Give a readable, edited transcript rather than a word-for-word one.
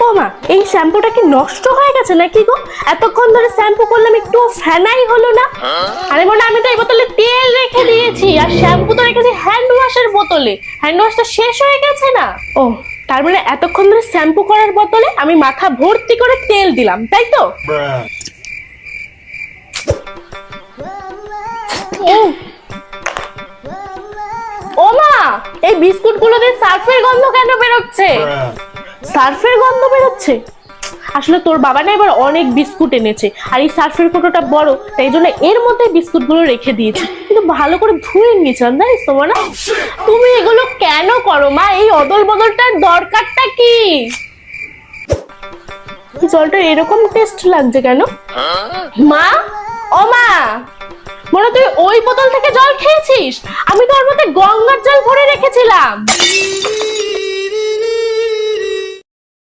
ও মা, এই শ্যাম্পুটা কি নষ্ট হয়ে গেছে নাকি গো? এতক্ষণ ধরে শ্যাম্পু করলাম, একটু ফেনাই হলো না। আরে মনে, আমি তো এই বোতলে তেল রেখে দিয়েছি, আর শ্যাম্পু তো রেখেছি হ্যান্ড ওয়াশের বোতলে। হ্যান্ড ওয়াশটা শেষ হয়ে গেছে না? ও, তার মানে এতক্ষণ ধরে শ্যাম্পু করার বদলে আমি মাথা ভর্তি করে তেল দিলাম, তাই তো? ও মা, এই বিস্কুট গুলো দিয়ে সার্ফের গন্ধ কেন বেরোচ্ছে? সার্ফের গন্ধ বেরোচ্ছে? আসলে তোর বাবা না এবার অনেক বিস্কুট এনেছে, আর এই সার্ফের কৌটোটা বড়, তাই জন্য এর মধ্যে বিস্কুট গুলো রেখে দিয়েছি। কিন্তু ভালো করে ধুয়ে নিয়েছিলাম, জানিস তো না? তুমি এগুলো কেন করো মা? এই অদল বদলটার দরকারটা কি? জলটা এরকম টেস্ট লাগছে কেন? মা, ও মা, মনে তুই ওই বোতল থেকে জল খেয়েছিস? আমি তো ওর মধ্যে গঙ্গার জল ভরে রেখেছিলাম।